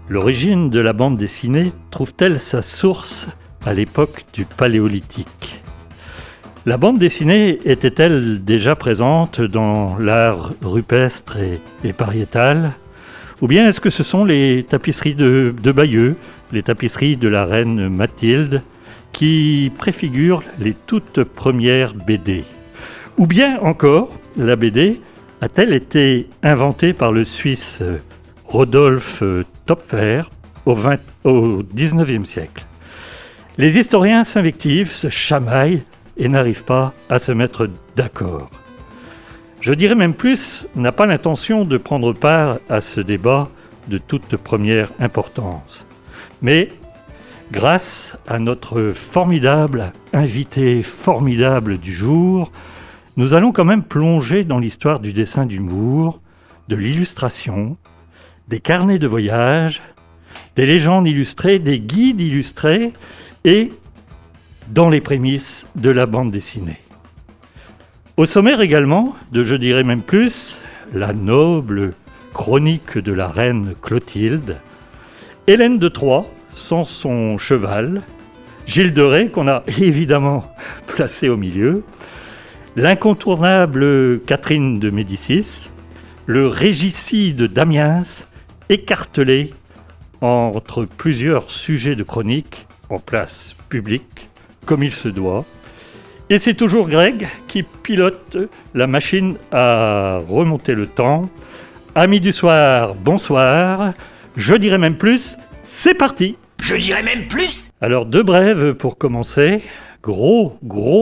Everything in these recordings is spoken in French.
L'origine de la bande dessinée trouve-t-elle sa source à l'époque du Paléolithique ? La bande dessinée était-elle déjà présente dans l'art rupestre et pariétal ? Ou bien est-ce que ce sont les tapisseries de Bayeux, les tapisseries de la reine Mathilde, qui préfigurent les toutes premières BD ? Ou bien encore, la BD a-t-elle été inventée par le Suisse Rodolphe Töpffer au XIXe siècle ? Les historiens s'invectivent, se chamaillent et n'arrivent pas à se mettre d'accord. Je dirais même plus, n'a pas l'intention de prendre part à ce débat de toute première importance. Mais grâce à notre formidable invité formidable du jour, nous allons quand même plonger dans l'histoire du dessin d'humour, de l'illustration, des carnets de voyage, des légendes illustrées, des guides illustrés et dans les prémices de la bande dessinée. Au sommaire également, de je dirais même plus, la noble chronique de la reine Clotilde, Hélène de Troie sans son cheval, Gilles de Rais qu'on a évidemment placé au milieu, l'incontournable Catherine de Médicis, le régicide d'Amiens, écartelé entre plusieurs sujets de chronique en place publique, comme il se doit. Et c'est toujours Greg qui pilote la machine à remonter le temps. Amis du soir, bonsoir. Je dirais même plus, c'est parti. Je dirais même plus. Alors deux brèves pour commencer. Gros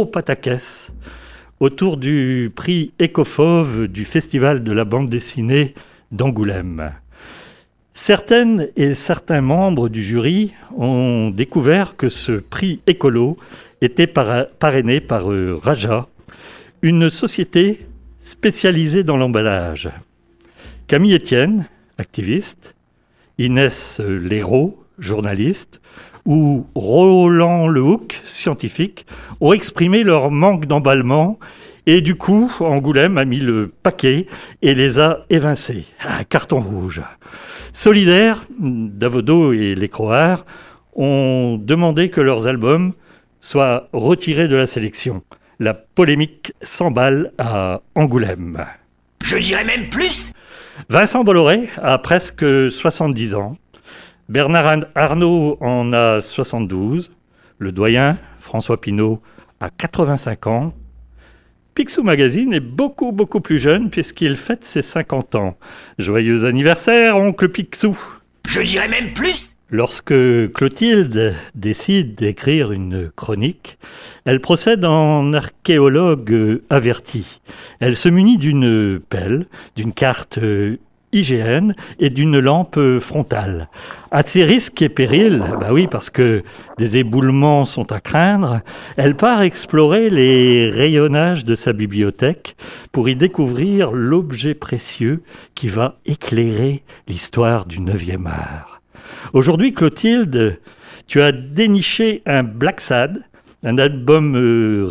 pataquès autour du prix Écofauve du Festival de la bande dessinée d'Angoulême. Certaines et certains membres du jury ont découvert que ce prix écolo était parrainé par Raja, une société spécialisée dans l'emballage. Camille Etienne, activiste, Inès Léraud, journaliste, ou Roland Lehoucq, scientifique, ont exprimé leur manque d'emballement et du coup, Angoulême a mis le paquet et les a évincés. Carton rouge. Solidaires, Davodo et les Croards ont demandé que leurs albums soient retirés de la sélection. La polémique s'emballe à Angoulême. Je dirais même plus. Vincent Bolloré a presque 70 ans. Bernard Arnault en a 72. Le doyen, François Pinault, a 85 ans. Picsou Magazine est beaucoup plus jeune puisqu'il fête ses 50 ans. Joyeux anniversaire, oncle Picsou. Je dirais même plus. Lorsque Clotilde décide d'écrire une chronique, elle procède en archéologue averti. Elle se munit d'une pelle, d'une carte IGN et d'une lampe frontale. À ses risques et périls, oui, parce que des éboulements sont à craindre, elle part explorer les rayonnages de sa bibliothèque pour y découvrir l'objet précieux qui va éclairer l'histoire du 9e art. Aujourd'hui, Clotilde, tu as déniché un Black Sad, un album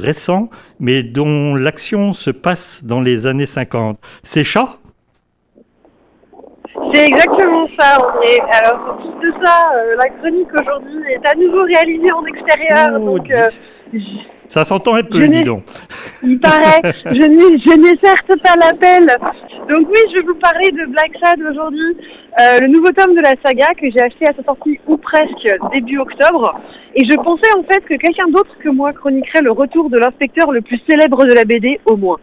récent, mais dont l'action se passe dans les années 50. C'est ça ? C'est exactement ça, André. Alors, en plus de ça, la chronique aujourd'hui est à nouveau réalisée en extérieur, donc... ça s'entend un peu, dis donc. Il paraît, je n'ai certes pas l'appel. Donc oui, je vais vous parler de Black Sad aujourd'hui, le nouveau tome de la saga que j'ai acheté à sa sortie ou presque début octobre. Et je pensais en fait que quelqu'un d'autre que moi chroniquerait le retour de l'inspecteur le plus célèbre de la BD, au moins.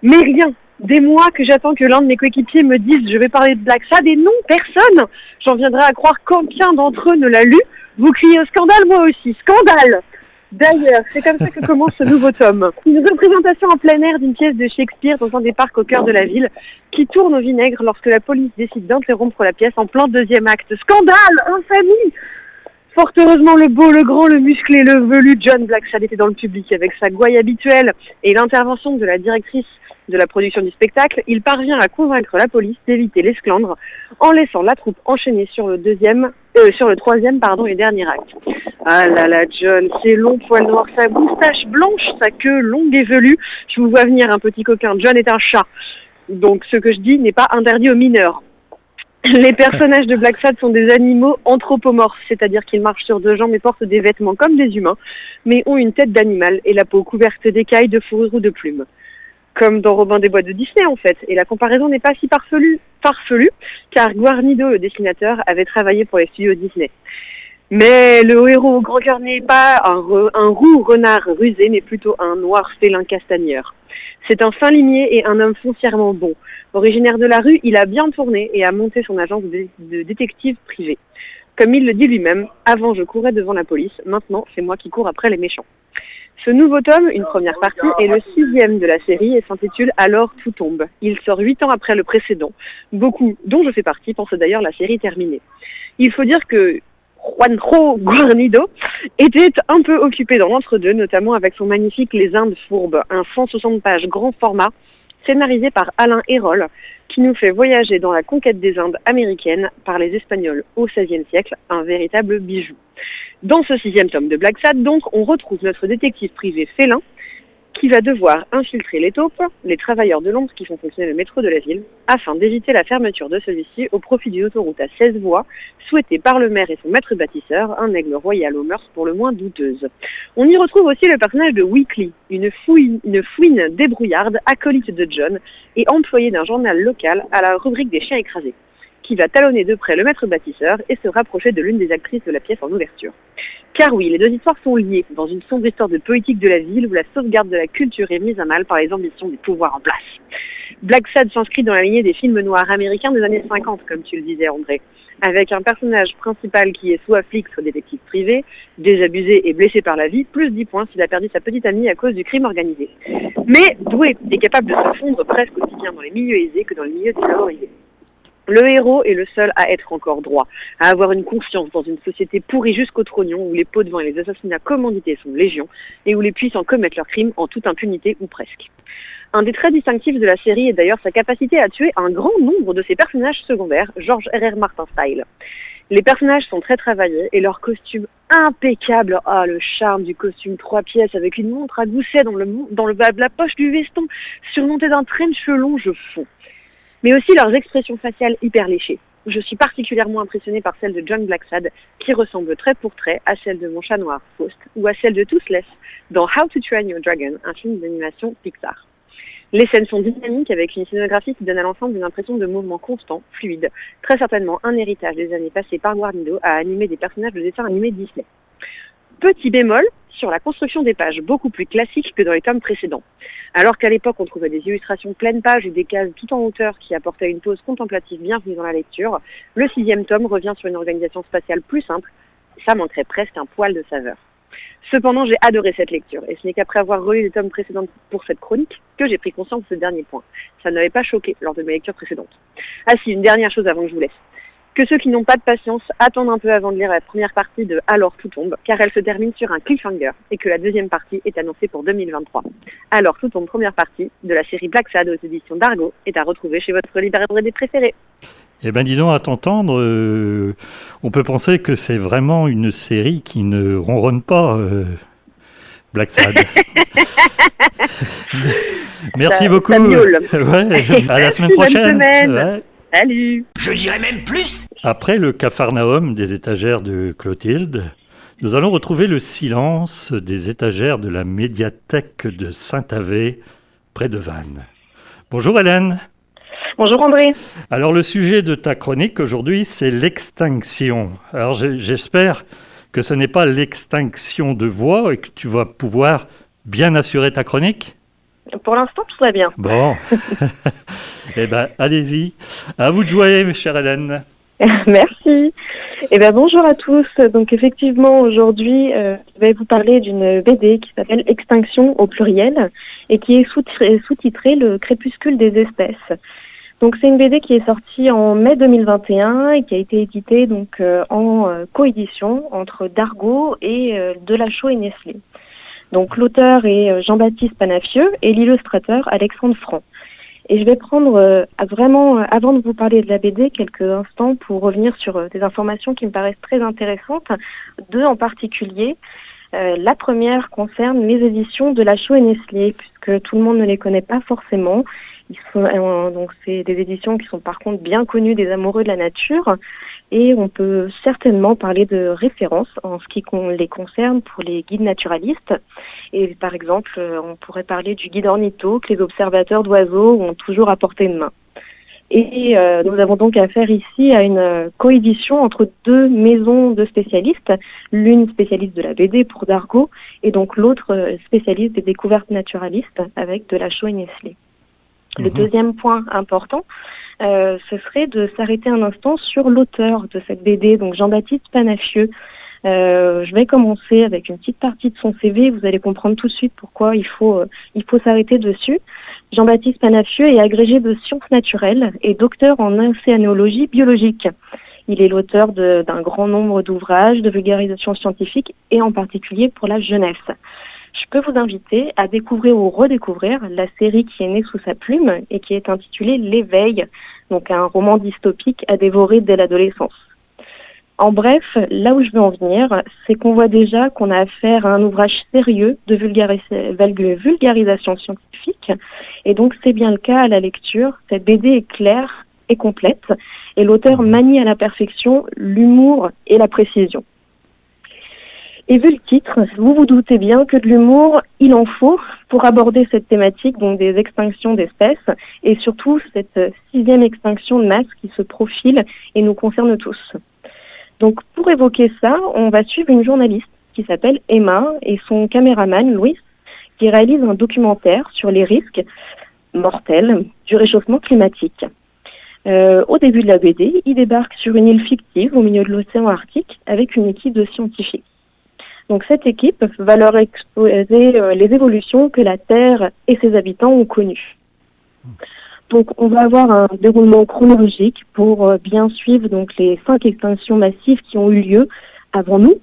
Mais rien. Des mois que j'attends que l'un de mes coéquipiers me dise je vais parler de Black Sad et non, personne. J'en viendrai à croire qu'aucun d'entre eux ne l'a lu. Vous criez au scandale, moi aussi. Scandale! D'ailleurs, c'est comme ça que commence ce nouveau tome. Une représentation en plein air d'une pièce de Shakespeare dans un des parcs au cœur de la ville qui tourne au vinaigre lorsque la police décide d'interrompre la pièce en plein deuxième acte. Scandale! Infamie! Fort heureusement, le beau, le grand, le musclé, le velu John Black Sad était dans le public avec sa gouaille habituelle et l'intervention de la directrice de la production du spectacle, il parvient à convaincre la police d'éviter l'esclandre en laissant la troupe enchaîner sur le troisième et dernier acte. Ah là là, John, ses longs poils noirs, sa moustache blanche, sa queue longue et velue. Je vous vois venir, un petit coquin. John est un chat. Donc ce que je dis n'est pas interdit aux mineurs. Les personnages de Black Sad sont des animaux anthropomorphes, c'est-à-dire qu'ils marchent sur deux jambes et portent des vêtements comme des humains, mais ont une tête d'animal et la peau couverte d'écailles, de fourrure ou de plumes. Comme dans Robin des Bois de Disney en fait, et la comparaison n'est pas si farfelue, car Guarnido, le dessinateur, avait travaillé pour les studios Disney. Mais le héros au grand cœur n'est pas un roux renard rusé, mais plutôt un noir félin castagneur. C'est un fin limier et un homme foncièrement bon. Originaire de la rue, il a bien tourné et a monté son agence de détective privé. Comme il le dit lui-même, avant je courais devant la police, maintenant c'est moi qui cours après les méchants. Ce nouveau tome, une première partie, est le 6e de la série et s'intitule Alors tout tombe. Il sort 8 ans après le précédent. Beaucoup, dont je fais partie, pensent d'ailleurs la série terminée. Il faut dire que Juanjo Guarnido était un peu occupé dans l'entre-deux, notamment avec son magnifique Les Indes fourbes, un 160 pages grand format, scénarisé par Alain Hérol, qui nous fait voyager dans la conquête des Indes américaines par les Espagnols au XVIe siècle, un véritable bijou. Dans ce 6e tome de Black Sad, donc, on retrouve notre détective privé félin, qui va devoir infiltrer les taupes, les travailleurs de l'ombre qui font fonctionner le métro de la ville, afin d'éviter la fermeture de celui-ci au profit d'une autoroute à 16 voies, souhaitée par le maire et son maître bâtisseur, un aigle royal aux mœurs pour le moins douteuses. On y retrouve aussi le personnage de Weekly, une fouine débrouillarde, acolyte de John, et employée d'un journal local à la rubrique des chiens écrasés, qui va talonner de près le maître bâtisseur et se rapprocher de l'une des actrices de la pièce en ouverture. Car oui, les deux histoires sont liées, dans une sombre histoire de politique de la ville où la sauvegarde de la culture est mise à mal par les ambitions des pouvoirs en place. Black Sad s'inscrit dans la lignée des films noirs américains des années 50, comme tu le disais André, avec un personnage principal qui est soit flic, soit détective privé, désabusé et blessé par la vie, plus 10 points s'il a perdu sa petite amie à cause du crime organisé. Mais doué et capable de se fondre presque aussi bien dans les milieux aisés que dans les milieux défavorisés. Le héros est le seul à être encore droit, à avoir une conscience dans une société pourrie jusqu'au trognon où les pots de vin et les assassinats commandités sont légion et où les puissants commettent leurs crimes en toute impunité ou presque. Un des traits distinctifs de la série est d'ailleurs sa capacité à tuer un grand nombre de ses personnages secondaires, George R.R. Martin style. Les personnages sont très travaillés et leurs costumes impeccables. Ah, le charme du costume 3 pièces avec une montre à gousset dans la poche du veston, surmontée d'un trench long, je fonds. Mais aussi leurs expressions faciales hyper léchées. Je suis particulièrement impressionnée par celle de John Black Sad, qui ressemble trait pour trait à celle de mon chat noir, Faust, ou à celle de Toothless dans How to Train Your Dragon, un film d'animation Pixar. Les scènes sont dynamiques avec une scénographie qui donne à l'ensemble une impression de mouvement constant, fluide, très certainement un héritage des années passées par Guarnido à animer des personnages de dessins animés Disney. Petit bémol sur la construction des pages, beaucoup plus classique que dans les tomes précédents. Alors qu'à l'époque on trouvait des illustrations pleines pages ou des cases tout en hauteur qui apportaient une pause contemplative bienvenue dans la lecture, le 6e tome revient sur une organisation spatiale plus simple, ça manquerait presque un poil de saveur. Cependant, j'ai adoré cette lecture, et ce n'est qu'après avoir relu les tomes précédents pour cette chronique que j'ai pris conscience de ce dernier point. Ça ne m'avait pas choqué lors de mes lectures précédentes. Ah si, une dernière chose avant que je vous laisse. Que ceux qui n'ont pas de patience attendent un peu avant de lire la première partie de Alors tout tombe, car elle se termine sur un cliffhanger, et que la deuxième partie est annoncée pour 2023. Alors tout tombe, première partie de la série Black Sad aux éditions d'Argo est à retrouver chez votre libraire des préférés. Eh bien, dis donc, à t'entendre, on peut penser que c'est vraiment une série qui ne ronronne pas, Black Sad. Merci ça, beaucoup. Ça miaule. Ouais, à la semaine prochaine. Ouais. Salut. Je dirais même plus. Après le Capharnaüm des étagères de Clotilde, nous allons retrouver le silence des étagères de la médiathèque de Saint-Avé, près de Vannes. Bonjour Hélène. Bonjour André. Alors le sujet de ta chronique aujourd'hui, c'est l'extinction. Alors j'espère que ce n'est pas l'extinction de voix et que tu vas pouvoir bien assurer ta chronique. Pour l'instant, tout va bien. Bon, eh bien allez-y. À vous de jouer, chère Hélène. Merci. Bonjour à tous. Donc effectivement, aujourd'hui, je vais vous parler d'une BD qui s'appelle Extinction au pluriel et qui est sous-titrée Le crépuscule des espèces. Donc c'est une BD qui est sortie en mai 2021 et qui a été éditée donc en coédition entre Dargaud et Delachaux et Nestlé. Donc l'auteur est Jean-Baptiste Panafieux et l'illustrateur Alexandre Franc. Et je vais prendre vraiment, avant de vous parler de la BD, quelques instants pour revenir sur des informations qui me paraissent très intéressantes, deux en particulier. La première concerne les éditions Delachaux et Nestlé, puisque tout le monde ne les connaît pas forcément. Donc c'est des éditions qui sont par contre bien connues des amoureux de la nature, et on peut certainement parler de référence en ce qui les concerne pour les guides naturalistes. Et par exemple, on pourrait parler du guide ornitho que les observateurs d'oiseaux ont toujours à portée de main. Et nous avons donc affaire ici à une coédition entre deux maisons de spécialistes, l'une spécialiste de la BD pour Dargaud et donc l'autre spécialiste des découvertes naturalistes avec Delachaux et Nestlé. Le deuxième point important, ce serait de s'arrêter un instant sur l'auteur de cette BD, donc Jean-Baptiste Panafieux. Je vais commencer avec une petite partie de son CV, vous allez comprendre tout de suite pourquoi il faut s'arrêter dessus. Jean-Baptiste Panafieux est agrégé de sciences naturelles et docteur en océanologie biologique. Il est l'auteur d'un grand nombre d'ouvrages de vulgarisation scientifique et en particulier pour la jeunesse. Je peux vous inviter à découvrir ou redécouvrir la série qui est née sous sa plume et qui est intitulée L'Éveil, donc un roman dystopique à dévorer dès l'adolescence. En bref, là où je veux en venir, c'est qu'on voit déjà qu'on a affaire à un ouvrage sérieux de vulgarisation scientifique, et donc c'est bien le cas à la lecture. Cette BD est claire et complète, et l'auteur manie à la perfection l'humour et la précision. Et vu le titre, vous vous doutez bien que de l'humour, il en faut pour aborder cette thématique, donc des extinctions d'espèces, et surtout cette 6e extinction de masse qui se profile et nous concerne tous. Donc pour évoquer ça, on va suivre une journaliste qui s'appelle Emma et son caméraman Louis, qui réalise un documentaire sur les risques mortels du réchauffement climatique. Au début de la BD, ils débarquent sur une île fictive au milieu de l'océan Arctique avec une équipe de scientifiques. Donc cette équipe va leur exposer les évolutions que la Terre et ses habitants ont connues. Donc on va avoir un déroulement chronologique pour bien suivre donc les 5 extinctions massives qui ont eu lieu avant nous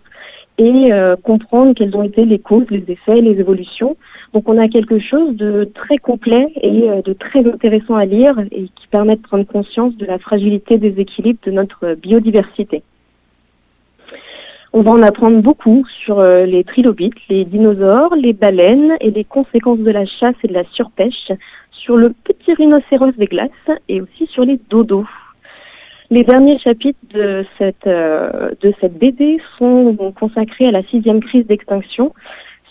et comprendre quelles ont été les causes, les effets, les évolutions. Donc on a quelque chose de très complet et de très intéressant à lire et qui permet de prendre conscience de la fragilité des équilibres de notre biodiversité. On va en apprendre beaucoup sur les trilobites, les dinosaures, les baleines et les conséquences de la chasse et de la surpêche, sur le petit rhinocéros des glaces et aussi sur les dodos. Les derniers chapitres de cette BD sont consacrés à la 6e crise d'extinction,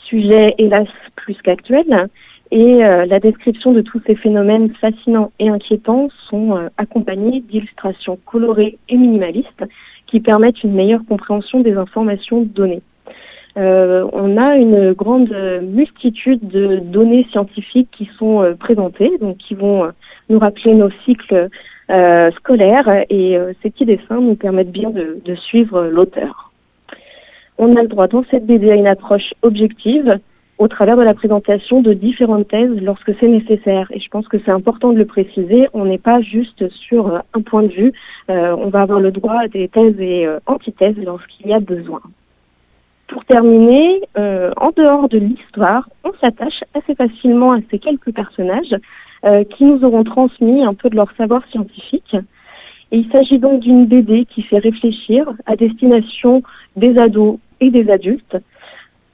sujet hélas plus qu'actuel, et la description de tous ces phénomènes fascinants et inquiétants sont accompagnés d'illustrations colorées et minimalistes qui permettent une meilleure compréhension des informations données. On a une grande multitude de données scientifiques qui sont présentées, donc qui vont nous rappeler nos cycles scolaires, et ces petits dessins nous permettent bien de suivre l'auteur. On a le droit dans cette BD à une approche objective au travers de la présentation de différentes thèses lorsque c'est nécessaire. Et je pense que c'est important de le préciser, on n'est pas juste sur un point de vue, on va avoir le droit à des thèses et antithèses lorsqu'il y a besoin. Pour terminer, en dehors de l'histoire, on s'attache assez facilement à ces quelques personnages qui nous auront transmis un peu de leur savoir scientifique. Et il s'agit donc d'une BD qui fait réfléchir à destination des ados et des adultes.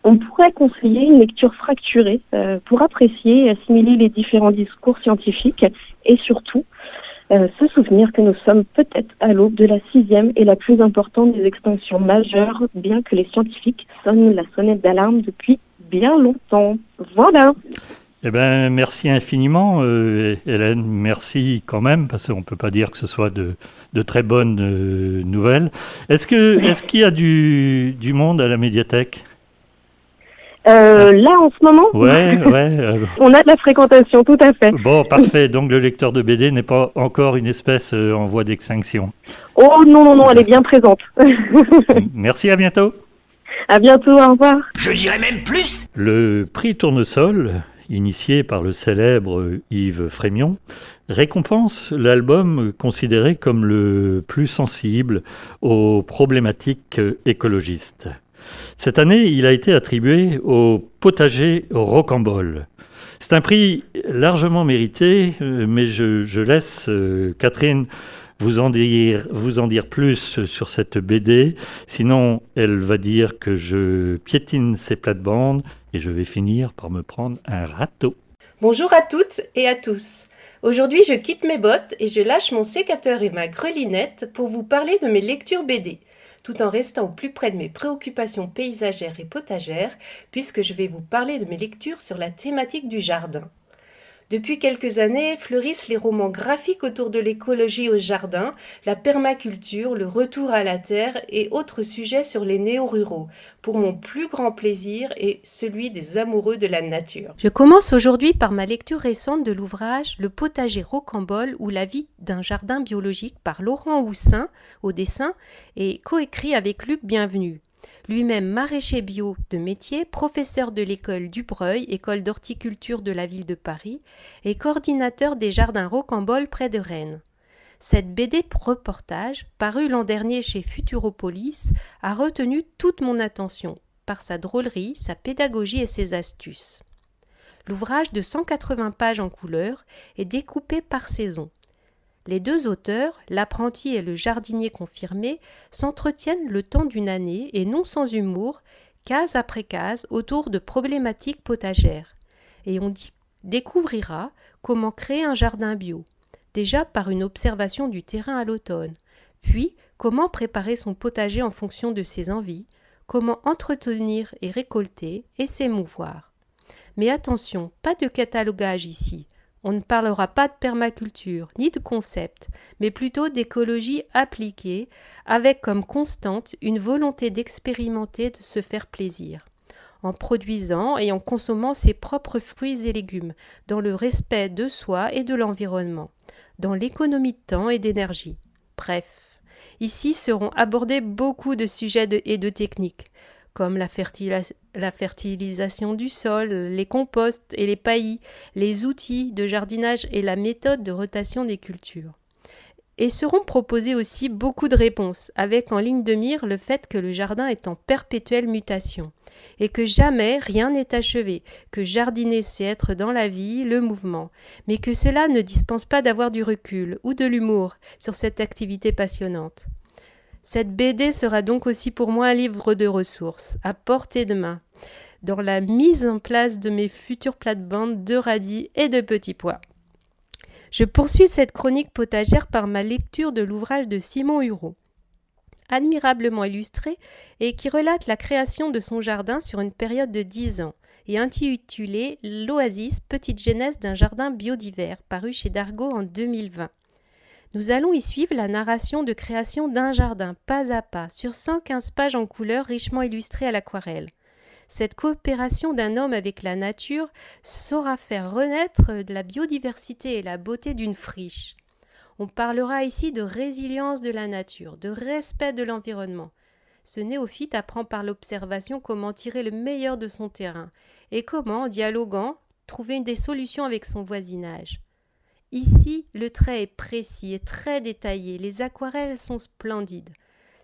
On pourrait conseiller une lecture fracturée pour apprécier et assimiler les différents discours scientifiques et surtout se souvenir que nous sommes peut-être à l'aube de la 6e et la plus importante des extinctions majeures, bien que les scientifiques sonnent la sonnette d'alarme depuis bien longtemps. Voilà. Eh bien, merci infiniment, Hélène. Merci quand même, parce qu'on ne peut pas dire que ce soit de très bonnes nouvelles. Est-ce qu'il y a du monde à la médiathèque ? Là, en ce moment, ouais. On a de la fréquentation, tout à fait. Bon, parfait. Donc, le lecteur de BD n'est pas encore une espèce en voie d'extinction. Oh non, elle est bien présente. Merci, à bientôt. À bientôt, au revoir. Je dirais même plus. Le prix Tournesol, initié par le célèbre Yves Frémion, récompense l'album considéré comme le plus sensible aux problématiques écologistes. Cette année, il a été attribué au potager rocambole. C'est un prix largement mérité, mais je laisse Catherine vous en dire plus sur cette BD. Sinon, elle va dire que je piétine ses plates-bandes et je vais finir par me prendre un râteau. Bonjour à toutes et à tous. Aujourd'hui, je quitte mes bottes et je lâche mon sécateur et ma grelinette pour vous parler de mes lectures BD, tout en restant au plus près de mes préoccupations paysagères et potagères, puisque je vais vous parler de mes lectures sur la thématique du jardin. Depuis quelques années, fleurissent les romans graphiques autour de l'écologie au jardin, la permaculture, le retour à la terre et autres sujets sur les néo-ruraux, pour mon plus grand plaisir et celui des amoureux de la nature. Je commence aujourd'hui par ma lecture récente de l'ouvrage Le potager rocambole ou la vie d'un jardin biologique par Laurent Houssin au dessin et coécrit avec Luc Bienvenu. Lui-même maraîcher bio de métier, professeur de l'école Dubreuil, école d'horticulture de la ville de Paris, et coordinateur des jardins Rocambole près de Rennes. Cette BD reportage, parue l'an dernier chez Futuropolis, a retenu toute mon attention, par sa drôlerie, sa pédagogie et ses astuces. L'ouvrage de 180 pages en couleur est découpé par saison. Les deux auteurs, l'apprenti et le jardinier confirmé, s'entretiennent le temps d'une année et non sans humour, case après case, autour de problématiques potagères. Et on découvrira comment créer un jardin bio, déjà par une observation du terrain à l'automne, puis comment préparer son potager en fonction de ses envies, comment entretenir et récolter et s'émouvoir. Mais attention, pas de catalogage ici. On ne parlera pas de permaculture, ni de concept, mais plutôt d'écologie appliquée, avec comme constante une volonté d'expérimenter, de se faire plaisir, en produisant et en consommant ses propres fruits et légumes, dans le respect de soi et de l'environnement, dans l'économie de temps et d'énergie. Bref, ici seront abordés beaucoup de sujets et de techniques, comme la fertilisation du sol, les composts et les paillis, les outils de jardinage et la méthode de rotation des cultures. Et seront proposées aussi beaucoup de réponses, avec en ligne de mire le fait que le jardin est en perpétuelle mutation, et que jamais rien n'est achevé, que jardiner c'est être dans la vie, le mouvement, mais que cela ne dispense pas d'avoir du recul ou de l'humour sur cette activité passionnante. Cette BD sera donc aussi pour moi un livre de ressources, à portée de main, dans la mise en place de mes futures plates-bandes de radis et de petits pois. Je poursuis cette chronique potagère par ma lecture de l'ouvrage de Simon Hureau, admirablement illustré et qui relate la création de son jardin sur une période de 10 ans et intitulé « L'Oasis, petite genèse d'un jardin biodivers » paru chez Dargaud en 2020. Nous allons y suivre la narration de création d'un jardin, pas à pas, sur 115 pages en couleurs richement illustrées à l'aquarelle. Cette coopération d'un homme avec la nature saura faire renaître de la biodiversité et la beauté d'une friche. On parlera ici de résilience de la nature, de respect de l'environnement. Ce néophyte apprend par l'observation comment tirer le meilleur de son terrain et comment, en dialoguant, trouver des solutions avec son voisinage. Ici, le trait est précis et très détaillé, les aquarelles sont splendides.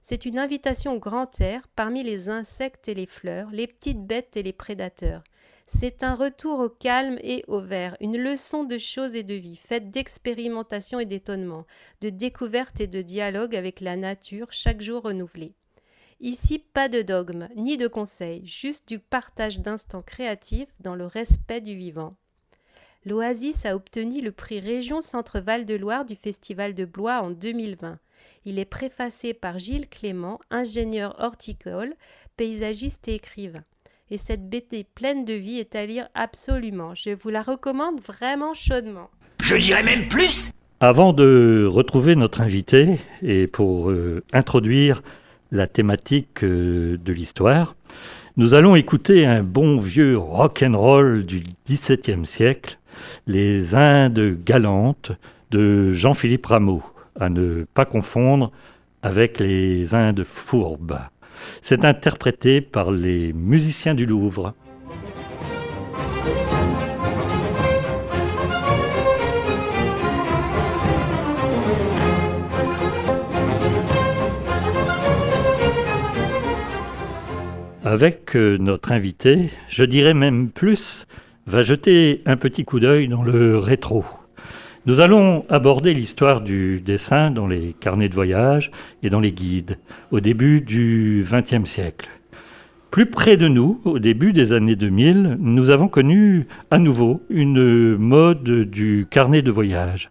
C'est une invitation au grand air parmi les insectes et les fleurs, les petites bêtes et les prédateurs. C'est un retour au calme et au vert, une leçon de choses et de vie, faite d'expérimentation et d'étonnement, de découverte et de dialogue avec la nature, chaque jour renouvelé. Ici, pas de dogme, ni de conseils, juste du partage d'instants créatifs dans le respect du vivant. L'Oasis a obtenu le prix Région Centre-Val de Loire du Festival de Blois en 2020. Il est préfacé par Gilles Clément, ingénieur horticole, paysagiste et écrivain. Et cette BD pleine de vie est à lire absolument. Je vous la recommande vraiment chaudement. Je dirais même plus. Avant de retrouver notre invité et pour introduire la thématique de l'histoire, nous allons écouter un bon vieux rock'n'roll du XVIIe siècle, Les Indes galantes de Jean-Philippe Rameau, à ne pas confondre avec les Indes fourbes. C'est interprété par les musiciens du Louvre. Avec notre invité, je dirais même plus, va jeter un petit coup d'œil dans le rétro. Nous allons aborder l'histoire du dessin dans les carnets de voyage et dans les guides, au début du XXe siècle. Plus près de nous, au début des années 2000, nous avons connu à nouveau une mode du carnet de voyage.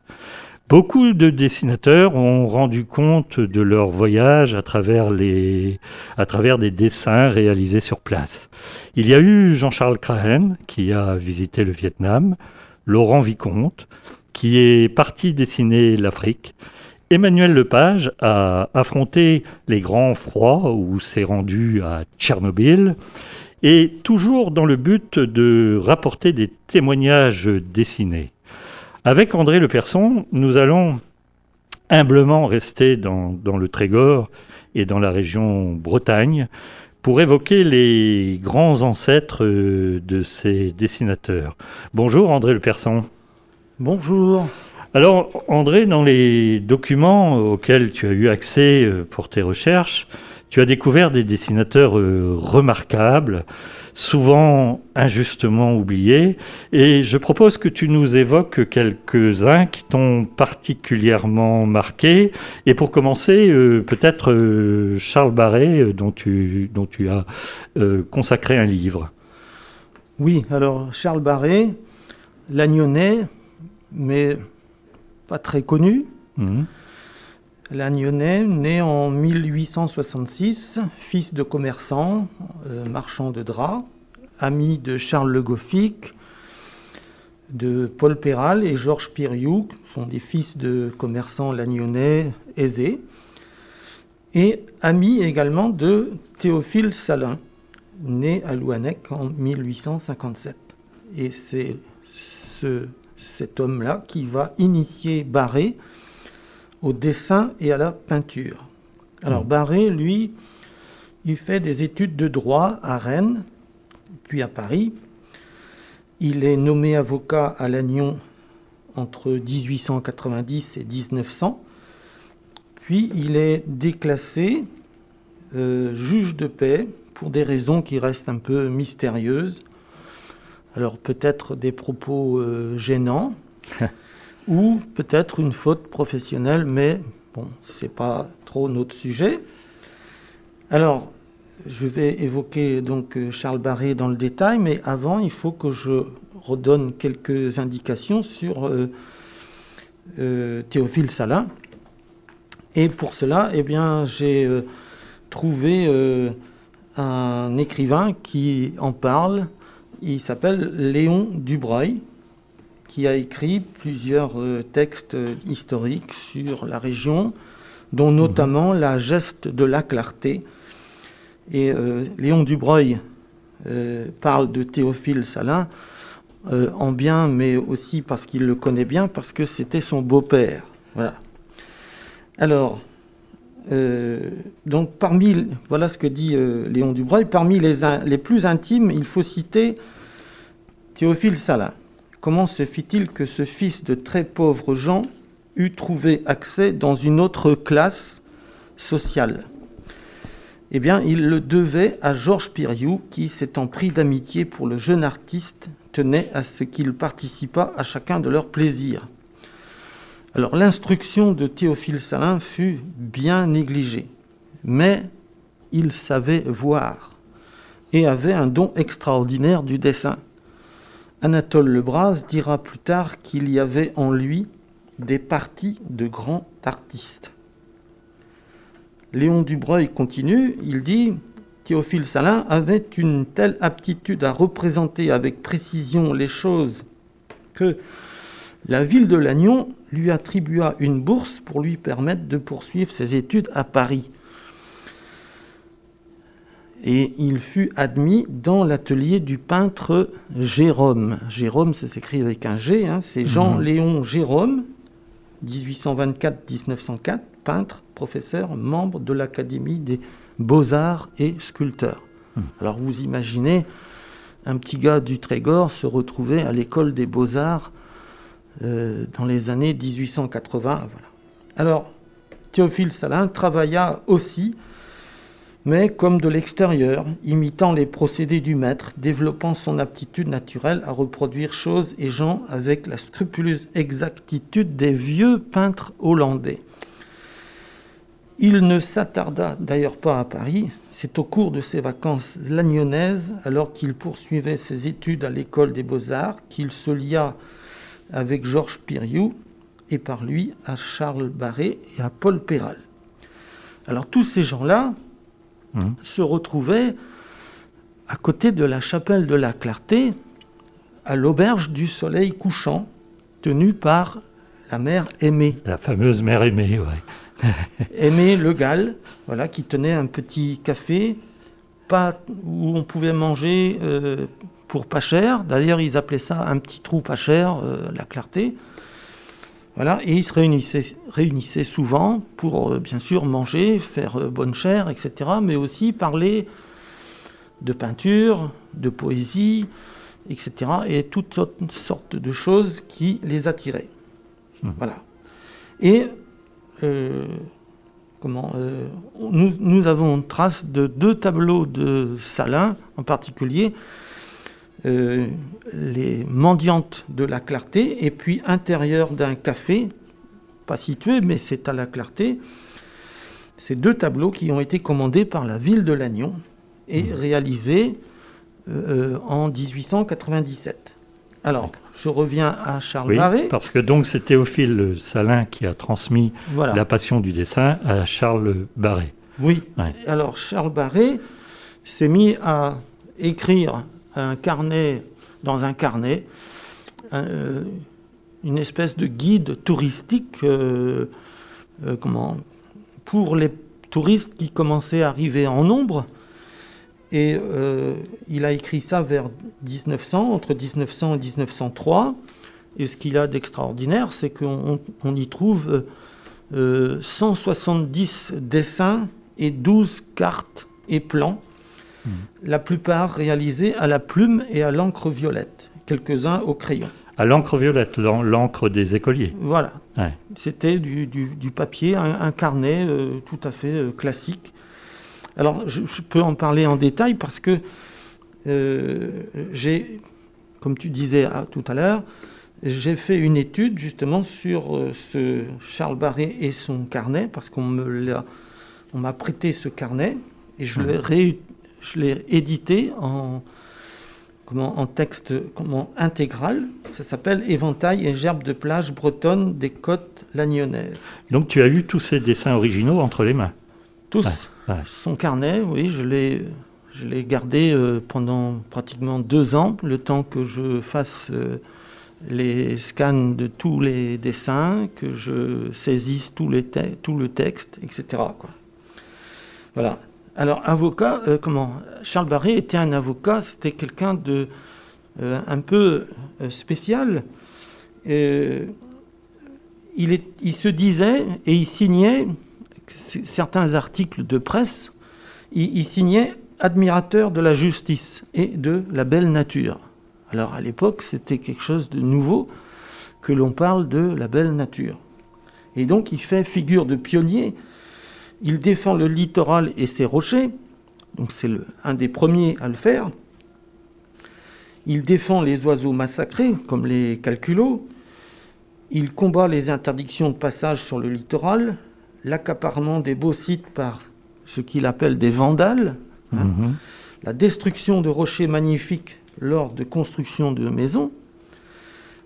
Beaucoup de dessinateurs ont rendu compte de leur voyage à travers des dessins réalisés sur place. Il y a eu Jean-Charles Crahen qui a visité le Vietnam, Laurent Vicomte qui est parti dessiner l'Afrique, Emmanuel Lepage a affronté les grands froids où s'est rendu à Tchernobyl, et toujours dans le but de rapporter des témoignages dessinés. Avec André Leperson, nous allons humblement rester dans le Trégor et dans la région Bretagne pour évoquer les grands ancêtres de ces dessinateurs. Bonjour André Leperson. Bonjour. Alors André, dans les documents auxquels tu as eu accès pour tes recherches, tu as découvert des dessinateurs remarquables, souvent injustement oubliés, et je propose que tu nous évoques quelques-uns qui t'ont particulièrement marqué. Et pour commencer, peut-être Charles Barré, dont tu as consacré un livre. Oui, alors Charles Barré, l'Agnonnais, mais pas très connu. L'Agnonnais, né en 1866, fils de commerçant, marchand de draps, ami de Charles Le Goffik, de Paul Péral et Georges Piriou, sont des fils de commerçants lagnonnais aisés, et ami également de Théophile Salin, né à Louannec en 1857. Et c'est cet homme-là qui va initier Barré au dessin et à la peinture. Alors Barré, lui, il fait des études de droit à Rennes, puis à Paris. Il est nommé avocat à Lannion entre 1890 et 1900. Puis il est déclassé juge de paix pour des raisons qui restent un peu mystérieuses. Alors peut-être des propos gênants ou peut-être une faute professionnelle, mais bon, c'est pas trop notre sujet. Alors, je vais évoquer donc Charles Barré dans le détail, mais avant, il faut que je redonne quelques indications sur Théophile Salin. Et pour cela, eh bien, j'ai trouvé un écrivain qui en parle. Il s'appelle Léon Dubreuil, qui a écrit plusieurs textes historiques sur la région, dont notamment La geste de la clarté. Et Léon Dubreuil parle de Théophile Salin en bien, mais aussi parce qu'il le connaît bien, parce que c'était son beau-père. Voilà. Alors, donc voilà ce que dit Léon Dubreuil, parmi les plus intimes, il faut citer Théophile Salin. Comment se fit-il que ce fils de très pauvres gens eût trouvé accès dans une autre classe sociale ? Eh bien, il le devait à Georges Piriou, qui, s'étant pris d'amitié pour le jeune artiste, tenait à ce qu'il participât à chacun de leurs plaisirs. Alors, l'instruction de Théophile Salin fut bien négligée, mais il savait voir et avait un don extraordinaire du dessin. Anatole Lebras dira plus tard qu'il y avait en lui des parties de grands artistes. Léon Dubreuil continue, il dit « Théophile Salin avait une telle aptitude à représenter avec précision les choses que la ville de Lannion lui attribua une bourse pour lui permettre de poursuivre ses études à Paris. Et il fut admis dans l'atelier du peintre Gérôme. Gérôme, ça s'écrit avec un G, c'est Jean-Léon Gérôme, 1824-1904, peintre, professeur, membre de l'Académie des Beaux-Arts et sculpteur. Alors vous imaginez un petit gars du Trégor se retrouver à l'école des Beaux-Arts dans les années 1880. Voilà. Alors, Théophile Salin travailla aussi, mais comme de l'extérieur, imitant les procédés du maître, développant son aptitude naturelle à reproduire choses et gens avec la scrupuleuse exactitude des vieux peintres hollandais. Il ne s'attarda d'ailleurs pas à Paris. C'est au cours de ses vacances lagnonnaises, alors qu'il poursuivait ses études à l'école des Beaux-Arts, qu'il se lia avec Georges Piriou et par lui à Charles Barré et à Paul Péral. Alors tous ces gens-là se retrouvaient à côté de la chapelle de la Clarté, à l'auberge du Soleil couchant, tenue par la mère Aimée. La fameuse mère Aimée, oui. Aimée Le Gall, voilà, qui tenait un petit café où on pouvait manger pour pas cher. D'ailleurs, ils appelaient ça un petit trou pas cher, la Clarté. Voilà, et ils se réunissaient souvent pour, bien sûr, manger, faire bonne chère, etc., mais aussi parler de peinture, de poésie, etc., et toutes sortes de choses qui les attiraient. Voilà. Et nous avons trace de 2 tableaux de Salin, en particulier les mendiantes de la Clarté, et puis intérieur d'un café, pas situé, mais c'est à la Clarté. Ces 2 tableaux qui ont été commandés par la ville de Lannion et réalisés en 1897. Alors, je reviens à Charles Barré. Parce que donc c'est Théophile Salin qui a transmis la passion du dessin à Charles Barré. Oui. Ouais. Alors Charles Barré s'est mis à écrire dans un carnet, une espèce de guide touristique pour les touristes qui commençaient à arriver en nombre. Et il a écrit ça vers 1900, entre 1900 et 1903. Et ce qu'il a d'extraordinaire, c'est qu'on y trouve 170 dessins et 12 cartes et plans, la plupart réalisés à la plume et à l'encre violette, quelques-uns au crayon. À l'encre violette, l'encre des écoliers. Voilà. Ouais. C'était du papier, un carnet tout à fait classique. Alors, je peux en parler en détail parce que j'ai, comme tu disais tout à l'heure, j'ai fait une étude justement sur ce Charles Barré et son carnet, parce qu'on m'a prêté ce carnet et je l'ai édité en texte intégral. Ça s'appelle « Éventail et gerbes de plage bretonnes des côtes lagnonnaises ». Donc tu as eu tous ces dessins originaux entre les mains? Tous. Ouais. Son carnet, oui, je l'ai gardé pendant pratiquement 2 ans, le temps que je fasse les scans de tous les dessins, que je saisisse tout le texte, etc., quoi. Voilà. Alors, avocat, Charles Barré était un avocat, c'était quelqu'un de un peu spécial. Il se disait et il signait certains articles de presse, il signait admirateur de la justice et de la belle nature. Alors à l'époque, c'était quelque chose de nouveau que l'on parle de la belle nature. Et donc il fait figure de pionnier. Il défend le littoral et ses rochers, donc c'est un des premiers à le faire. Il défend les oiseaux massacrés, comme les calculots. Il combat les interdictions de passage sur le littoral, l'accaparement des beaux sites par ce qu'il appelle des vandales, la destruction de rochers magnifiques lors de construction de maisons,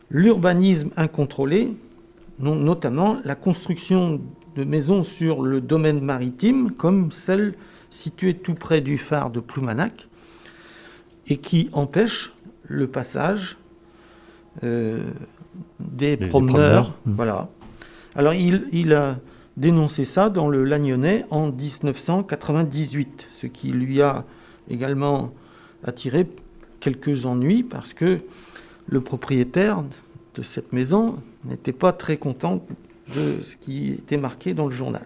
l'urbanisme incontrôlé, notamment la construction de maisons sur le domaine maritime, comme celle située tout près du phare de Ploumanac, et qui empêche le passage des promeneurs. Voilà. Alors il a dénoncé ça dans le Lagnonnais en 1998, ce qui lui a également attiré quelques ennuis parce que le propriétaire de cette maison n'était pas très content de ce qui était marqué dans le journal.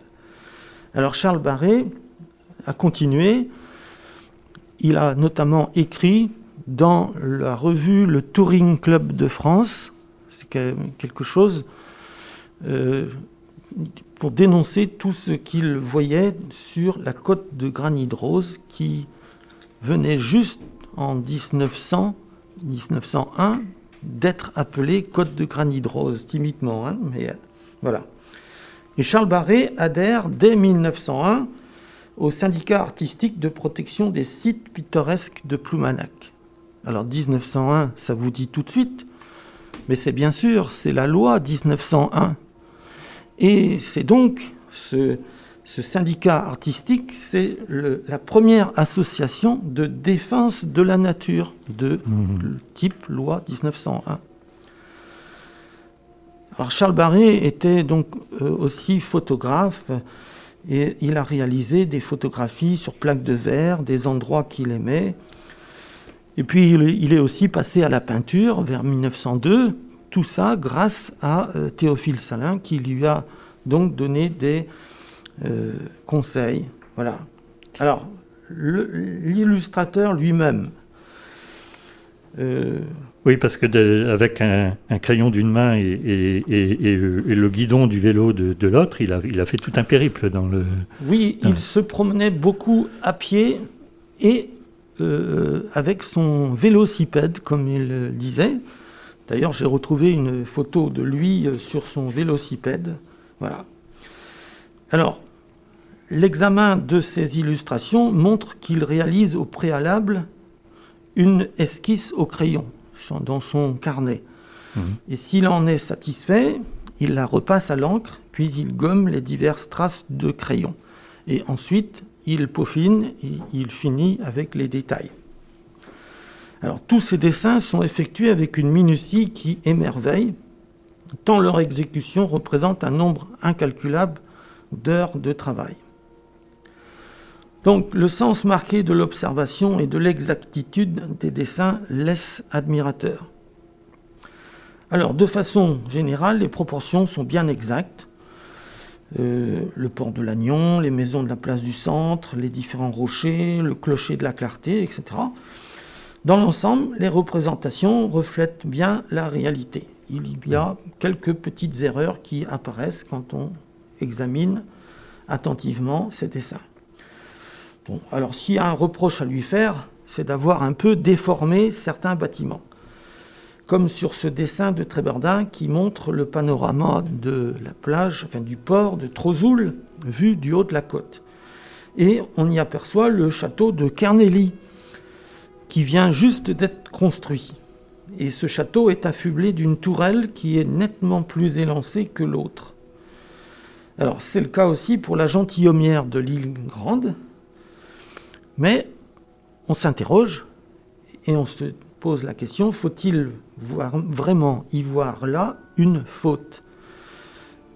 Alors Charles Barré a continué. Il a notamment écrit dans la revue Le Touring Club de France, c'est quelque chose pour dénoncer tout ce qu'il voyait sur la côte de Granit-Rose qui venait juste en 1901 d'être appelée côte de Granit-Rose, timidement, hein, mais voilà. Et Charles Barré adhère dès 1901 au syndicat artistique de protection des sites pittoresques de Ploumanac. Alors 1901, ça vous dit tout de suite, mais c'est bien sûr, c'est la loi 1901. Et c'est donc ce syndicat artistique, c'est la première association de défense de la nature de type loi 1901. Alors Charles Barré était donc aussi photographe et il a réalisé des photographies sur plaques de verre, des endroits qu'il aimait. Et puis il est aussi passé à la peinture vers 1902, tout ça grâce à Théophile Salin qui lui a donc donné des conseils. Voilà. Alors l'illustrateur lui-même. Oui, parce que avec un crayon d'une main et le guidon du vélo de l'autre, il a fait tout un périple dans le... Oui, il se promenait beaucoup à pied et avec son vélocipède, comme il disait. D'ailleurs, j'ai retrouvé une photo de lui sur son vélocipède. Voilà. Alors, l'examen de ces illustrations montre qu'il réalise au préalable une esquisse au crayon dans son carnet. Et s'il en est satisfait, il la repasse à l'encre, puis il gomme les diverses traces de crayon. Et ensuite, il peaufine et il finit avec les détails. Alors, tous ces dessins sont effectués avec une minutie qui émerveille, tant leur exécution représente un nombre incalculable d'heures de travail. Donc, le sens marqué de l'observation et de l'exactitude des dessins laisse admirateur. Alors, de façon générale, les proportions sont bien exactes. Le port de l'Agnon, les maisons de la place du Centre, les différents rochers, le clocher de la Clarté, etc. Dans l'ensemble, les représentations reflètent bien la réalité. Il y a quelques petites erreurs qui apparaissent quand on examine attentivement ces dessins. Bon, alors s'il y a un reproche à lui faire, c'est d'avoir un peu déformé certains bâtiments. Comme sur ce dessin de Tréberdin qui montre le panorama de la plage, enfin du port de Trozoul, vu du haut de la côte. Et on y aperçoit le château de Kernelly, qui vient juste d'être construit. Et ce château est affublé d'une tourelle qui est nettement plus élancée que l'autre. Alors c'est le cas aussi pour la gentilhommière de l'île Grande, mais on s'interroge et on se pose la question, faut-il vraiment y voir là une faute ?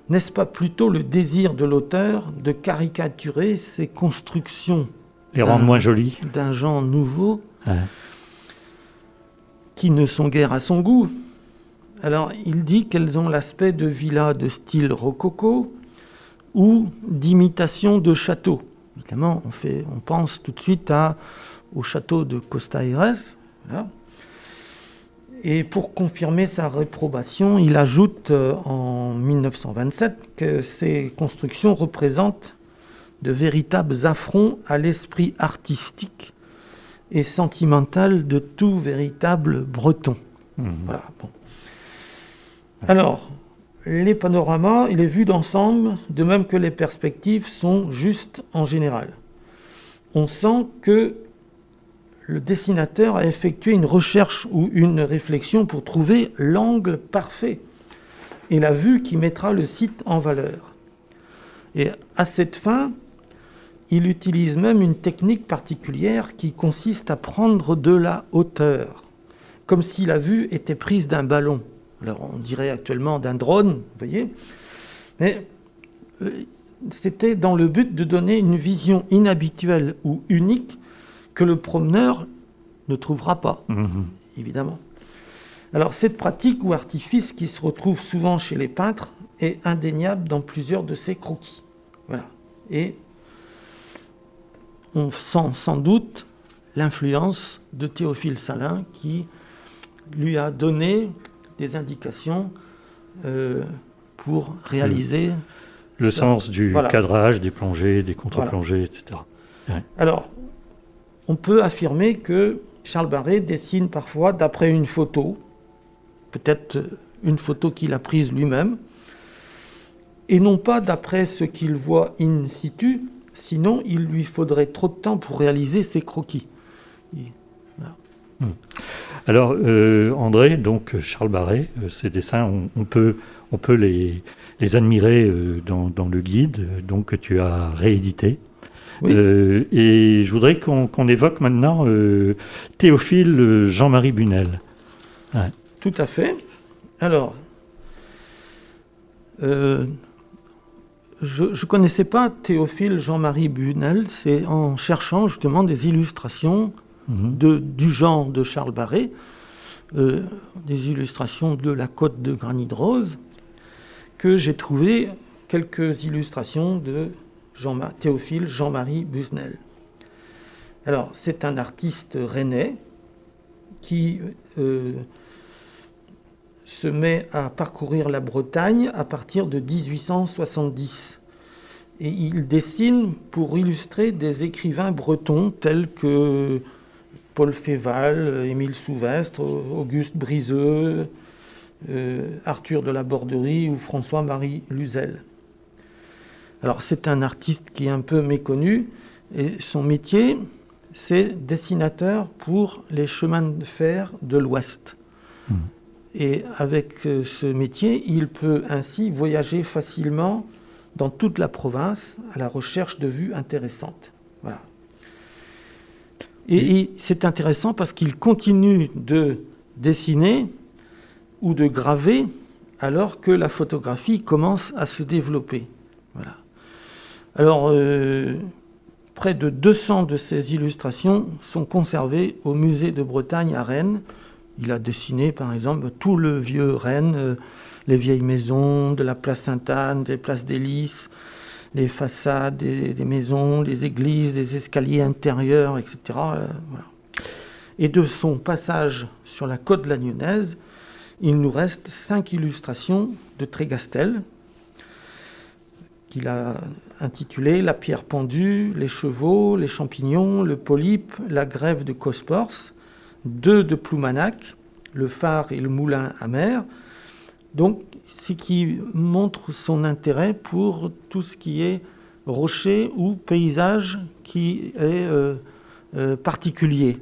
N'est-ce pas plutôt le désir de l'auteur de caricaturer ces constructions, les rendre moins jolies, d'un genre nouveau, qui ne sont guère à son goût ? Alors il dit qu'elles ont l'aspect de villas de style rococo ou d'imitation de châteaux. Évidemment, on pense tout de suite au château de Costa Aires. Voilà. Et pour confirmer sa réprobation, il ajoute en 1927 que ces constructions représentent de véritables affronts à l'esprit artistique et sentimental de tout véritable breton. Voilà. Bon. Alors, les panoramas et les vues d'ensemble, de même que les perspectives, sont justes en général. On sent que le dessinateur a effectué une recherche ou une réflexion pour trouver l'angle parfait et la vue qui mettra le site en valeur. Et à cette fin, il utilise même une technique particulière qui consiste à prendre de la hauteur, comme si la vue était prise d'un ballon. Alors on dirait actuellement d'un drone, vous voyez, mais c'était dans le but de donner une vision inhabituelle ou unique que le promeneur ne trouvera pas, évidemment. Alors cette pratique ou artifice qui se retrouve souvent chez les peintres est indéniable dans plusieurs de ses croquis. Voilà. Et on sent sans doute l'influence de Théophile Salin qui lui a donné des indications pour réaliser le sens du cadrage, des plongées, des contre-plongées, etc. Ouais. Alors, on peut affirmer que Charles Barré dessine parfois d'après une photo, peut-être une photo qu'il a prise lui-même, et non pas d'après ce qu'il voit in situ, sinon il lui faudrait trop de temps pour réaliser ses croquis. Alors, André, donc Charles Barret, ces dessins, on peut les admirer dans le guide donc, que tu as réédité. Oui. Et je voudrais qu'on évoque maintenant Théophile Jean-Marie Bunel. Ouais. Tout à fait. Alors, je ne connaissais pas Théophile Jean-Marie Bunel, c'est en cherchant justement des illustrations du genre de Charles Barret, des illustrations de la côte de granit rose, que j'ai trouvé quelques illustrations de Théophile Jean-Marie Busnel. Alors, c'est un artiste rennais qui se met à parcourir la Bretagne à partir de 1870. Et il dessine pour illustrer des écrivains bretons tels que Paul Féval, Émile Souvestre, Auguste Brizeux, Arthur de la Borderie ou François-Marie Luzel. Alors c'est un artiste qui est un peu méconnu et son métier c'est dessinateur pour les chemins de fer de l'Ouest. Et avec ce métier, il peut ainsi voyager facilement dans toute la province à la recherche de vues intéressantes. Voilà. Et c'est intéressant parce qu'il continue de dessiner ou de graver alors que la photographie commence à se développer. Voilà. Alors, près de 200 de ces illustrations sont conservées au musée de Bretagne à Rennes. Il a dessiné, par exemple, tout le vieux Rennes, les vieilles maisons de la place Sainte-Anne, des places des Lys, les façades des maisons, les églises, les escaliers intérieurs, etc. Voilà. Et de son passage sur la côte lagnonnaise, il nous reste 5 illustrations de Trégastel, qu'il a intitulées « La pierre pendue »,« Les chevaux »,« Les champignons »,« Le polype »,« La grève de Cospors », 2 de Ploumanac, le phare et le moulin à mer. Donc, ce qui montre son intérêt pour tout ce qui est rocher ou paysage qui est particulier.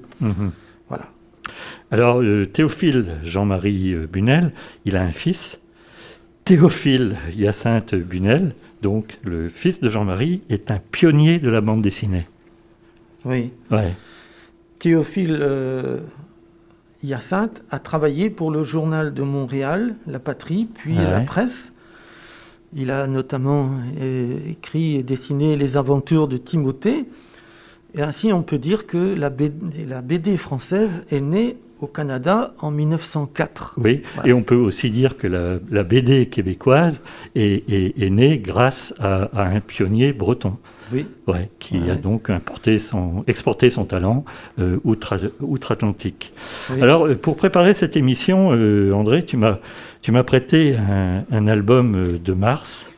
Voilà. Alors, Théophile Jean-Marie Bunel, il a un fils, Théophile Hyacinthe Bunel, donc le fils de Jean-Marie, est un pionnier de la bande dessinée. Oui. Ouais. Théophile Hyacinthe a travaillé pour le journal de Montréal, La Patrie, puis La Presse. Il a notamment écrit et dessiné Les aventures de Timothée. Et ainsi, on peut dire que la BD française est née au Canada en 1904. Oui, voilà. Et on peut aussi dire que la BD québécoise est née grâce à un pionnier breton. Oui. Ouais, qui a donc exporté son talent outre-Atlantique. Oui. Alors, pour préparer cette émission, André, tu m'as prêté un album de Mars.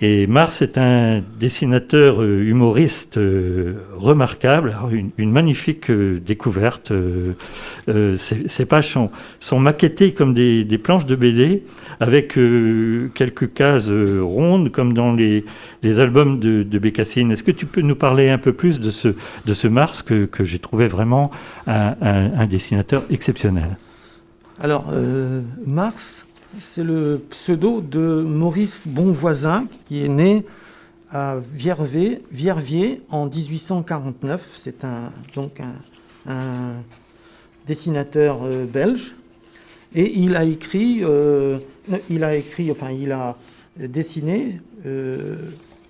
Et Mars est un dessinateur humoriste remarquable. Alors, une magnifique découverte. Ces pages sont maquettées comme des planches de BD, avec quelques cases rondes, comme dans les albums de Bécassine. Est-ce que tu peux nous parler un peu plus de ce Mars que j'ai trouvé vraiment un dessinateur exceptionnel? Alors, Mars, c'est le pseudo de Maurice Bonvoisin, qui est né à Vierviers en 1849. C'est donc un dessinateur belge. Et il a dessiné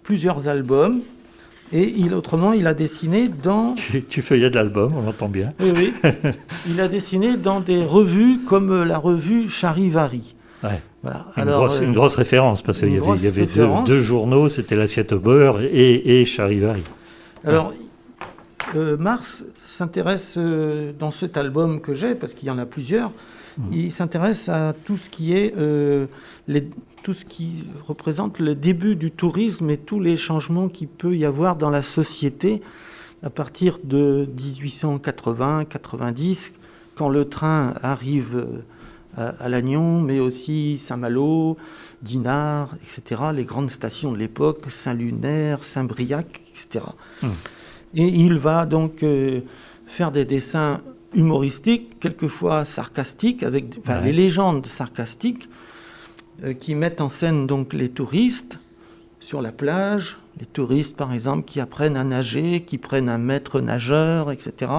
plusieurs albums. Et autrement, il a dessiné dans... Tu feuillettes l'album, on entend bien. Oui. Il a dessiné dans des revues comme la revue Charivari. Ouais. Voilà. Une grosse référence, parce qu'il y avait deux journaux, c'était l'Assiette au beurre et Charivari. Alors, Mars s'intéresse, dans cet album que j'ai, parce qu'il y en a plusieurs, il s'intéresse à tout ce qui est tout ce qui représente le début du tourisme et tous les changements qu'il peut y avoir dans la société à partir de 1880-90, quand le train arrive à Lannion, mais aussi Saint-Malo, Dinard, etc., les grandes stations de l'époque, Saint-Lunaire, Saint-Briac, etc. Et il va donc faire des dessins humoristiques, quelquefois sarcastiques, avec les légendes sarcastiques, qui mettent en scène donc les touristes sur la plage, les touristes par exemple qui apprennent à nager, qui prennent un maître nageur, etc.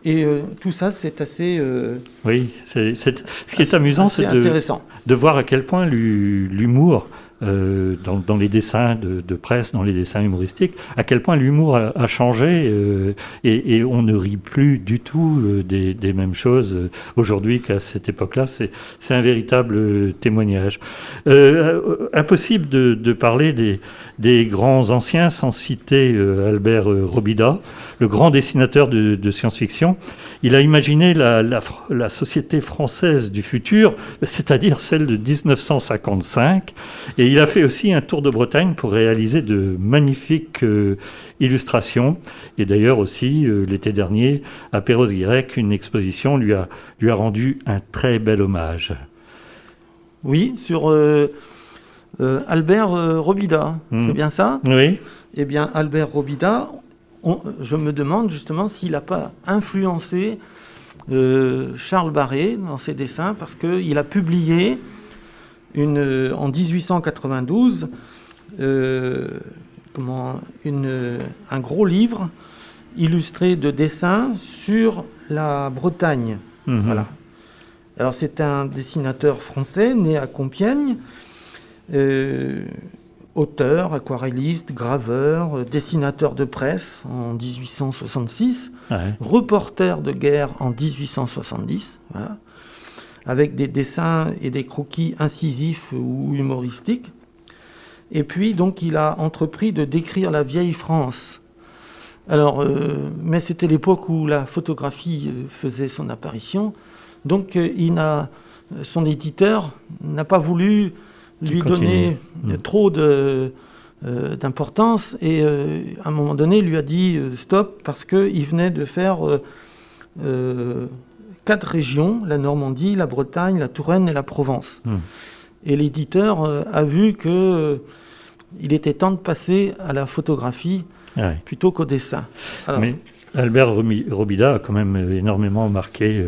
Et tout ça, c'est assez... Oui, ce qui est amusant, c'est de voir à quel point l'humour, dans les dessins de presse, dans les dessins humoristiques, à quel point l'humour a changé et on ne rit plus du tout des mêmes choses aujourd'hui qu'à cette époque-là. C'est un véritable témoignage. Impossible de parler des grands anciens sans citer Albert Robida, le grand dessinateur de science-fiction. Il a imaginé la société française du futur, c'est-à-dire celle de 1955, et il a fait aussi un tour de Bretagne pour réaliser de magnifiques illustrations. Et d'ailleurs aussi, l'été dernier, à Perros-Guirec, une exposition lui a rendu un très bel hommage. Oui, sur Albert Robida, c'est bien ça ? Oui. Eh bien, Albert Robida, je me demande justement s'il n'a pas influencé Charles Barré dans ses dessins, parce qu'il a publié en 1892 un gros livre illustré de dessins sur la Bretagne. Voilà. Alors c'est un dessinateur français né à Compiègne, auteur, aquarelliste, graveur, dessinateur de presse en 1866, reporter de guerre en 1870, voilà, avec des dessins et des croquis incisifs ou humoristiques. Et puis, donc, il a entrepris de décrire la vieille France. Alors, mais c'était l'époque où la photographie faisait son apparition, donc son éditeur n'a pas voulu lui donner trop d'importance et à un moment donné lui a dit stop, parce qu'il venait de faire 4 régions, la Normandie, la Bretagne, la Touraine et la Provence. Et l'éditeur a vu qu'il était temps de passer à la photographie plutôt qu'au dessin. Alors, mais Albert Robida a quand même énormément marqué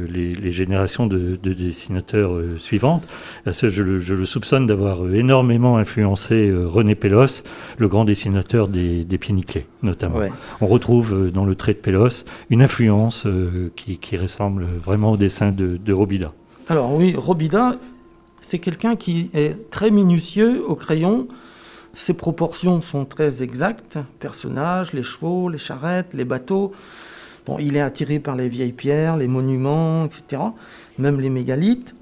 les générations de dessinateurs suivantes. Je le soupçonne d'avoir énormément influencé René Pélos, le grand dessinateur des pieds nickelés, notamment. Ouais. On retrouve dans le trait de Pélos une influence qui ressemble vraiment au dessin de Robida. Alors oui, Robida, c'est quelqu'un qui est très minutieux au crayon. Ses proportions sont très exactes. Personnages, les chevaux, les charrettes, les bateaux. Bon, il est attiré par les vieilles pierres, les monuments, etc. Même les mégalithes.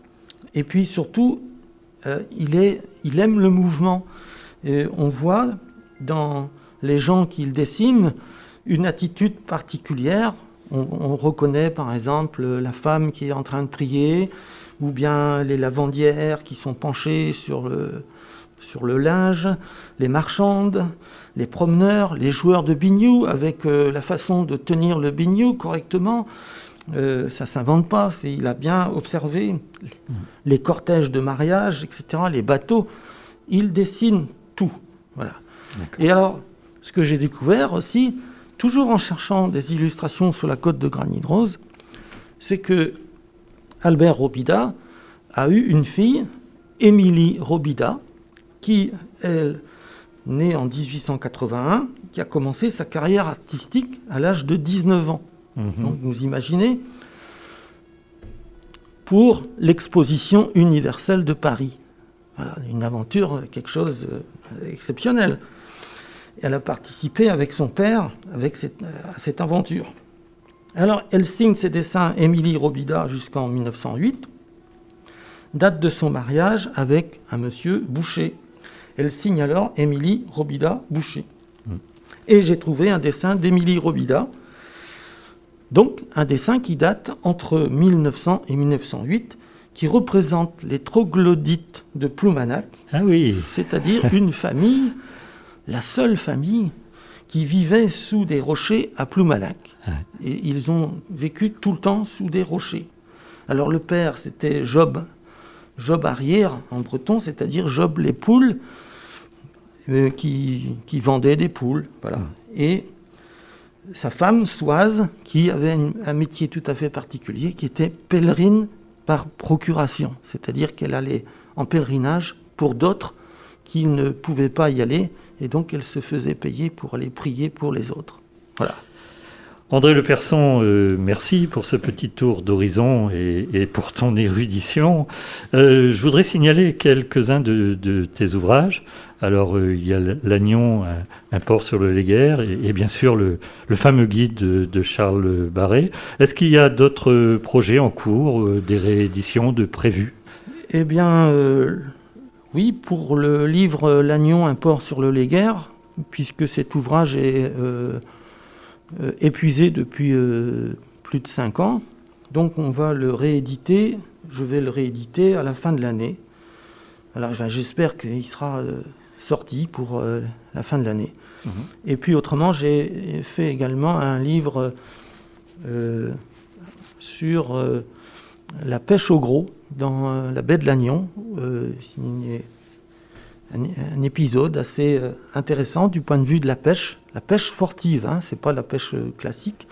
Et puis surtout, il aime le mouvement. Et on voit dans les gens qu'il dessine une attitude particulière. On reconnaît par exemple la femme qui est en train de prier, ou bien les lavandières qui sont penchées sur le linge, les marchandes, les promeneurs, les joueurs de biniou, avec la façon de tenir le biniou correctement. Ça ne s'invente pas, il a bien observé les cortèges de mariage, etc., les bateaux. Il dessine tout. Voilà. Et alors, ce que j'ai découvert aussi, toujours en cherchant des illustrations sur la côte de Granit Rose, c'est que Albert Robida a eu une fille, Émilie Robida, qui est née en 1881, qui a commencé sa carrière artistique à l'âge de 19 ans. Donc vous imaginez, pour l'exposition universelle de Paris. Voilà, une aventure, quelque chose d'exceptionnel. Elle a participé avec son père à cette aventure. Alors, elle signe ses dessins Émilie Robida jusqu'en 1908, date de son mariage avec un monsieur Boucher. Elle signe alors Émilie Robida Boucher. Et j'ai trouvé un dessin d'Émilie Robida, donc un dessin qui date entre 1900 et 1908, qui représente les troglodytes de Ploumanac, c'est-à-dire une famille, la seule famille qui vivait sous des rochers à Ploumanac. Et ils ont vécu tout le temps sous des rochers. Alors le père, c'était Job arrière en breton, c'est-à-dire Job les poules, qui vendait des poules. Voilà. Et sa femme, Soise, qui avait un métier tout à fait particulier, qui était pèlerine par procuration, c'est-à-dire qu'elle allait en pèlerinage pour d'autres qui ne pouvaient pas y aller, et donc elle se faisait payer pour aller prier pour les autres. Voilà. André Le Person, merci pour ce petit tour d'horizon et pour ton érudition. Je voudrais signaler quelques-uns de tes ouvrages. Alors, il y a Lannion, un port sur le Léguerre, et bien sûr le fameux guide de Charles Barret. Est-ce qu'il y a d'autres projets en cours, des rééditions de prévues ? Eh bien, oui, pour le livre Lannion, un port sur le Léguerre, puisque cet ouvrage est épuisé depuis plus de 5 ans. Donc on va le rééditer, je vais le rééditer à la fin de l'année. Alors j'espère qu'il sera sorti pour la fin de l'année. Et puis autrement, j'ai fait également un livre sur la pêche au gros dans la baie de Lannion. Un épisode assez intéressant du point de vue de la pêche sportive, hein, c'est pas la pêche classique,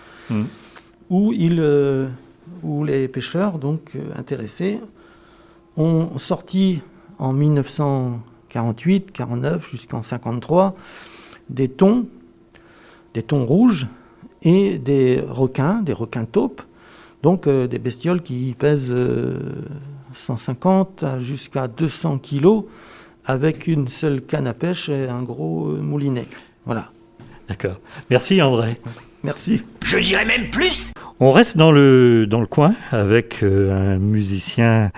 où les pêcheurs donc intéressés ont sorti en 1948, 49 jusqu'en 53 des thons rouges et des requins taupes, donc des bestioles qui pèsent 150 jusqu'à 200 kilos, avec une seule canne à pêche et un gros moulinet. Voilà. D'accord. Merci André. Merci. Je dirais même plus. On reste dans le coin avec un musicien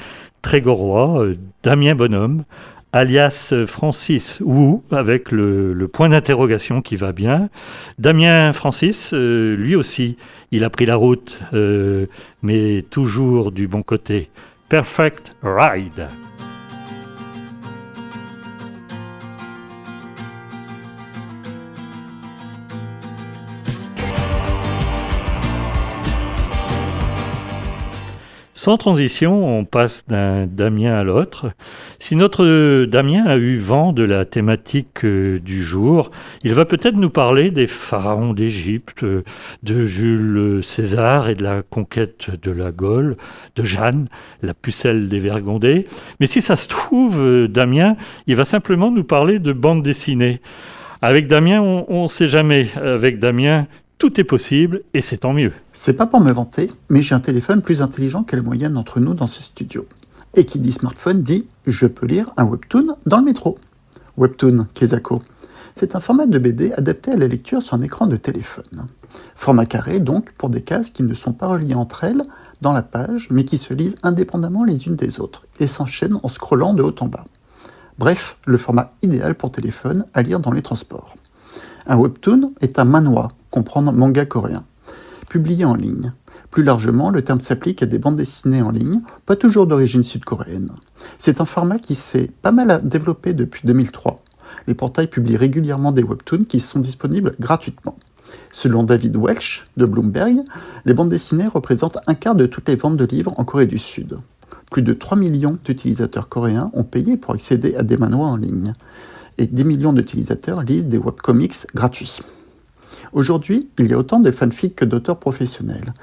trégorrois, Damien Bonhomme, alias Francis Wu, avec le point d'interrogation qui va bien. Damien Francis, lui aussi, il a pris la route, mais toujours du bon côté. Perfect Ride. Sans transition, on passe d'un Damien à l'autre. Si notre Damien a eu vent de la thématique du jour, il va peut-être nous parler des pharaons d'Égypte, de Jules César et de la conquête de la Gaule, de Jeanne, la pucelle des Vergondés. Mais si ça se trouve, Damien, il va simplement nous parler de bande dessinée. Avec Damien, on ne sait jamais. Avec Damien, tout est possible et c'est tant mieux. C'est pas pour me vanter, mais j'ai un téléphone plus intelligent que la moyenne d'entre nous dans ce studio. Et qui dit smartphone dit « je peux lire un webtoon dans le métro ». Webtoon, Kezako. C'est un format de BD adapté à la lecture sur un écran de téléphone. Format carré donc pour des cases qui ne sont pas reliées entre elles dans la page, mais qui se lisent indépendamment les unes des autres et s'enchaînent en scrollant de haut en bas. Bref, le format idéal pour téléphone à lire dans les transports. Un webtoon est un manhwa, comprendre manga coréen, publié en ligne. Plus largement, le terme s'applique à des bandes dessinées en ligne, pas toujours d'origine sud-coréenne. C'est un format qui s'est pas mal développé depuis 2003. Les portails publient régulièrement des webtoons qui sont disponibles gratuitement. Selon David Welch de Bloomberg, les bandes dessinées représentent un quart de toutes les ventes de livres en Corée du Sud. Plus de 3 millions d'utilisateurs coréens ont payé pour accéder à des manhwas en ligne. Et 10 millions d'utilisateurs lisent des webcomics gratuits. Aujourd'hui, il y a autant de fanfics que d'auteurs professionnels.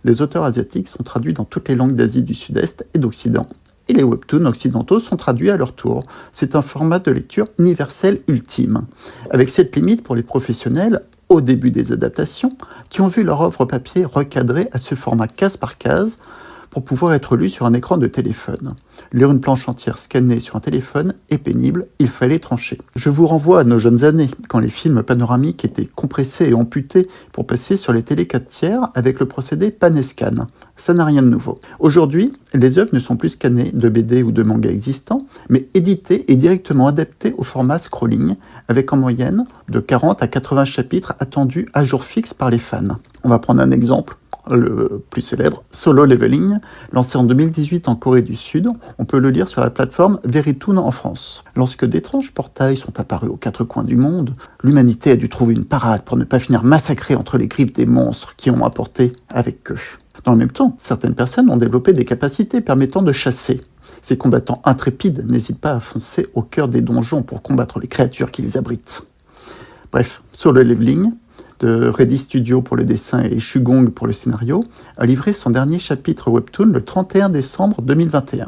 Les auteurs asiatiques sont traduits dans toutes les langues d'Asie du Sud-Est et d'Occident. Et les webtoons occidentaux sont traduits à leur tour. C'est un format de lecture universel ultime. Avec cette limite pour les professionnels, au début des adaptations, qui ont vu leur œuvre papier recadrée à ce format case par case, pour pouvoir être lu sur un écran de téléphone. Lire une planche entière scannée sur un téléphone est pénible, il fallait trancher. Je vous renvoie à nos jeunes années, quand les films panoramiques étaient compressés et amputés pour passer sur les télé 4/3 avec le procédé pan-et-scan. Ça n'a rien de nouveau. Aujourd'hui, les œuvres ne sont plus scannées de BD ou de manga existants, mais éditées et directement adaptées au format scrolling, avec en moyenne de 40 à 80 chapitres attendus à jour fixe par les fans. On va prendre un exemple. Le plus célèbre, Solo Leveling, lancé en 2018 en Corée du Sud, on peut le lire sur la plateforme Verytoon en France. Lorsque d'étranges portails sont apparus aux 4 coins du monde, l'humanité a dû trouver une parade pour ne pas finir massacrée entre les griffes des monstres qui ont apporté avec eux. Dans le même temps, certaines personnes ont développé des capacités permettant de chasser. Ces combattants intrépides n'hésitent pas à foncer au cœur des donjons pour combattre les créatures qui les abritent. Bref, Solo Leveling, de Ready Studio pour le dessin et Shugong pour le scénario, a livré son dernier chapitre webtoon le 31 décembre 2021.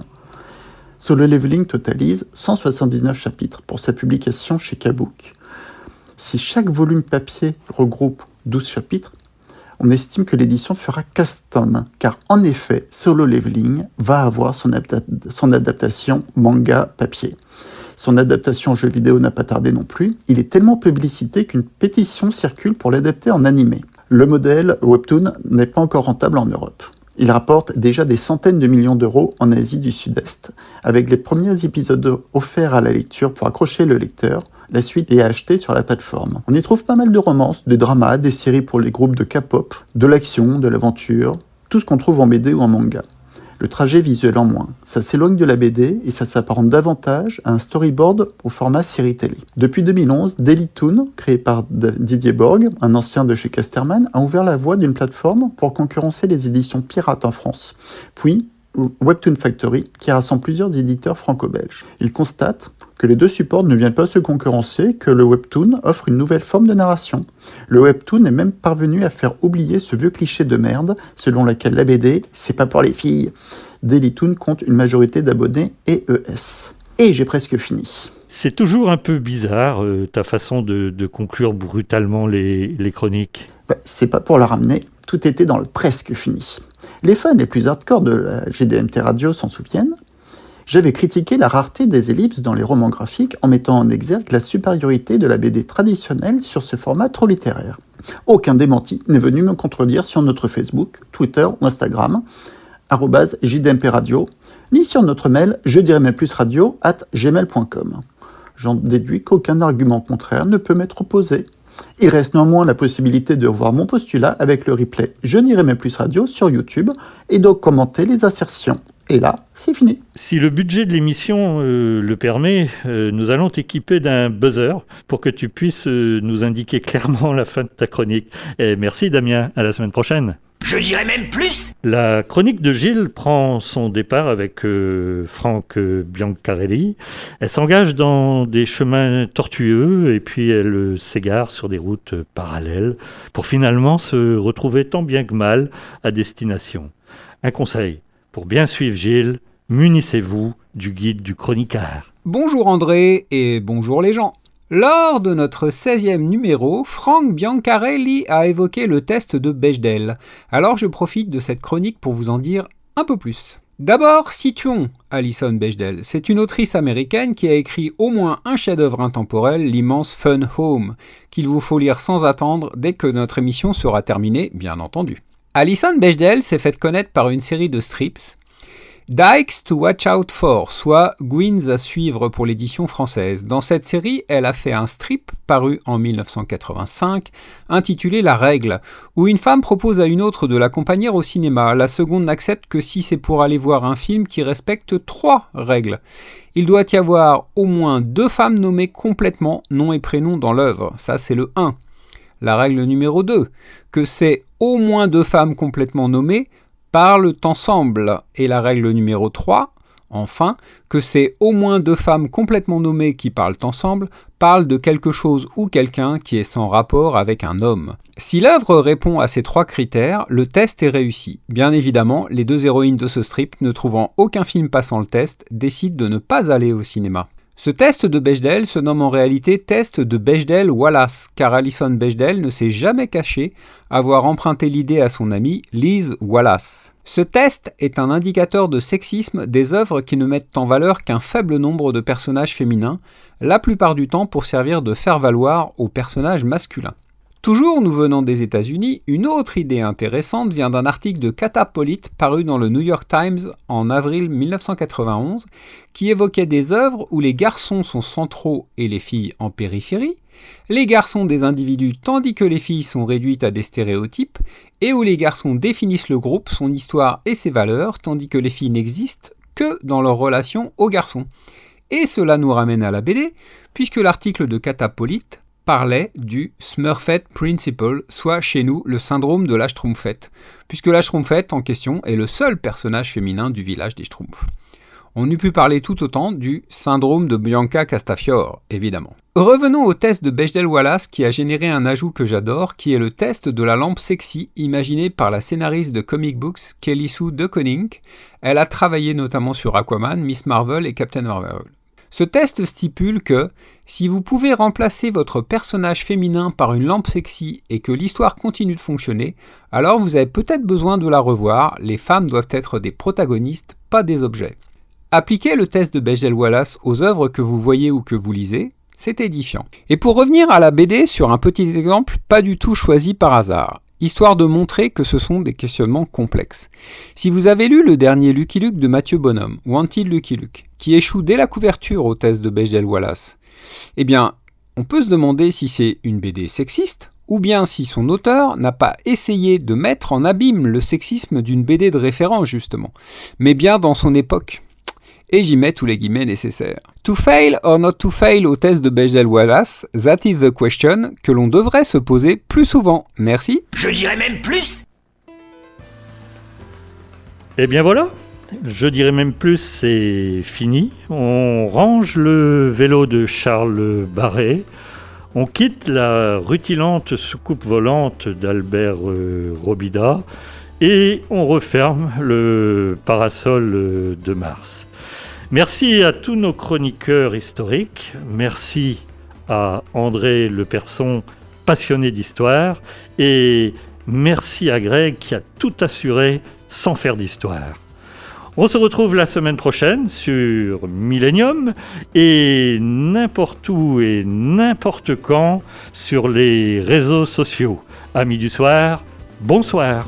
Solo Leveling totalise 179 chapitres pour sa publication chez Kabook. Si chaque volume papier regroupe 12 chapitres, on estime que l'édition fera 15 tomes, car en effet, Solo Leveling va avoir son adaptation manga papier. Son adaptation en jeu vidéo n'a pas tardé non plus. Il est tellement publicité qu'une pétition circule pour l'adapter en animé. Le modèle webtoon n'est pas encore rentable en Europe. Il rapporte déjà des centaines de millions d'euros en Asie du Sud-Est, avec les premiers épisodes offerts à la lecture pour accrocher le lecteur. La suite est à acheter sur la plateforme. On y trouve pas mal de romances, de dramas, des séries pour les groupes de K-pop, de l'action, de l'aventure, tout ce qu'on trouve en BD ou en manga. Le trajet visuel en moins. Ça s'éloigne de la BD et ça s'apparente davantage à un storyboard au format série télé. Depuis 2011, Daily Toon, créé par Didier Borg, un ancien de chez Casterman, a ouvert la voie d'une plateforme pour concurrencer les éditions pirates en France. Puis, Webtoon Factory, qui rassemble plusieurs éditeurs franco-belges. Il constate que les deux supports ne viennent pas se concurrencer, que le webtoon offre une nouvelle forme de narration. Le webtoon est même parvenu à faire oublier ce vieux cliché de merde, selon lequel la BD, c'est pas pour les filles. Daily Toon compte une majorité d'abonnés EES. Et j'ai presque fini. C'est toujours un peu bizarre, ta façon de conclure brutalement les chroniques. C'est pas pour la ramener, tout était dans le presque fini. Les fans les plus hardcore de la GDMT Radio s'en souviennent. J'avais critiqué la rareté des ellipses dans les romans graphiques en mettant en exergue la supériorité de la BD traditionnelle sur ce format trop littéraire. Aucun démenti n'est venu me contredire sur notre Facebook, Twitter ou Instagram, @JDMP Radio, ni sur notre mail jedirais-même-plus-radio@gmail.com. J'en déduis qu'aucun argument contraire ne peut m'être opposé. Il reste néanmoins la possibilité de revoir mon postulat avec le replay Je dirais même plus radio sur YouTube et de commenter les assertions. Et là, c'est fini. Si le budget de l'émission le permet, nous allons t'équiper d'un buzzer pour que tu puisses nous indiquer clairement la fin de ta chronique. Et merci Damien, à la semaine prochaine. Je dirais même plus. La chronique de Gilles prend son départ avec Franck Biancarelli. Elle s'engage dans des chemins tortueux et puis elle s'égare sur des routes parallèles pour finalement se retrouver tant bien que mal à destination. Un conseil, pour bien suivre Gilles, munissez-vous du guide du chroniqueur. Bonjour André et bonjour les gens. Lors de notre 16e numéro, Franck Biancarelli a évoqué le test de Bechdel. Alors je profite de cette chronique pour vous en dire un peu plus. D'abord, situons Alison Bechdel. C'est une autrice américaine qui a écrit au moins un chef-d'œuvre intemporel, l'immense Fun Home, qu'il vous faut lire sans attendre dès que notre émission sera terminée, bien entendu. Alison Bechdel s'est faite connaître par une série de strips, Dykes to Watch Out For, soit Gwyn's à suivre pour l'édition française. Dans cette série, elle a fait un strip paru en 1985, intitulé La Règle, où une femme propose à une autre de l'accompagner au cinéma. La seconde n'accepte que si c'est pour aller voir un film qui respecte 3 règles. Il doit y avoir au moins 2 femmes nommées complètement, nom et prénom dans l'œuvre. Ça, c'est le 1. La règle numéro 2, que c'est au moins 2 femmes complètement nommées parlent ensemble. Et la règle numéro 3, enfin, que c'est au moins 2 femmes complètement nommées qui parlent ensemble, parlent de quelque chose ou quelqu'un qui est sans rapport avec un homme. Si l'œuvre répond à ces 3 critères, le test est réussi. Bien évidemment, les 2 héroïnes de ce strip, ne trouvant aucun film passant le test, décident de ne pas aller au cinéma. Ce test de Bechdel se nomme en réalité test de Bechdel-Wallace, car Alison Bechdel ne s'est jamais cachée avoir emprunté l'idée à son amie Liz Wallace. Ce test est un indicateur de sexisme des œuvres qui ne mettent en valeur qu'un faible nombre de personnages féminins, la plupart du temps pour servir de faire-valoir aux personnages masculins. Toujours nous venant des États-Unis, une autre idée intéressante vient d'un article de Catapolite paru dans le New York Times en avril 1991 qui évoquait des œuvres où les garçons sont centraux et les filles en périphérie, les garçons des individus tandis que les filles sont réduites à des stéréotypes, et où les garçons définissent le groupe, son histoire et ses valeurs, tandis que les filles n'existent que dans leur relation aux garçons. Et cela nous ramène à la BD, puisque l'article de Catapolite parlait du Smurfette Principle, soit chez nous le syndrome de la Schtroumpfette, puisque la Schtroumpfette en question est le seul personnage féminin du village des Schtroumpfs. On eût pu parler tout autant du syndrome de Bianca Castafiore, évidemment. Revenons au test de Bechdel-Wallace qui a généré un ajout que j'adore, qui est le test de la lampe sexy imaginé par la scénariste de comic books Kelly Sue DeConnick. Elle a travaillé notamment sur Aquaman, Miss Marvel et Captain Marvel. Ce test stipule que si vous pouvez remplacer votre personnage féminin par une lampe sexy et que l'histoire continue de fonctionner, alors vous avez peut-être besoin de la revoir. Les femmes doivent être des protagonistes, pas des objets. Appliquez le test de Bechdel-Wallace aux œuvres que vous voyez ou que vous lisez, c'est édifiant. Et pour revenir à la BD sur un petit exemple pas du tout choisi par hasard, histoire de montrer que ce sont des questionnements complexes. Si vous avez lu le dernier Lucky Luke de Mathieu Bonhomme, Wanted Lucky Luke, qui échoue dès la couverture au test de Bechdel-Wallace, eh bien, on peut se demander si c'est une BD sexiste, ou bien si son auteur n'a pas essayé de mettre en abîme le sexisme d'une BD de référence justement, mais bien dans son époque. Et j'y mets tous les guillemets nécessaires. To fail or not to fail au test de Bechdel-Wallace, that is the question que l'on devrait se poser plus souvent. Merci. Je dirais même plus. Eh bien voilà, je dirais même plus, c'est fini. On range le vélo de Charles Barret. On quitte la rutilante soucoupe volante d'Albert Robida. Et on referme le parasol de Mars. Merci à tous nos chroniqueurs historiques, merci à André Leperson, passionné d'histoire, et merci à Greg qui a tout assuré sans faire d'histoire. On se retrouve la semaine prochaine sur Millennium et n'importe où et n'importe quand sur les réseaux sociaux. Amis du soir, bonsoir.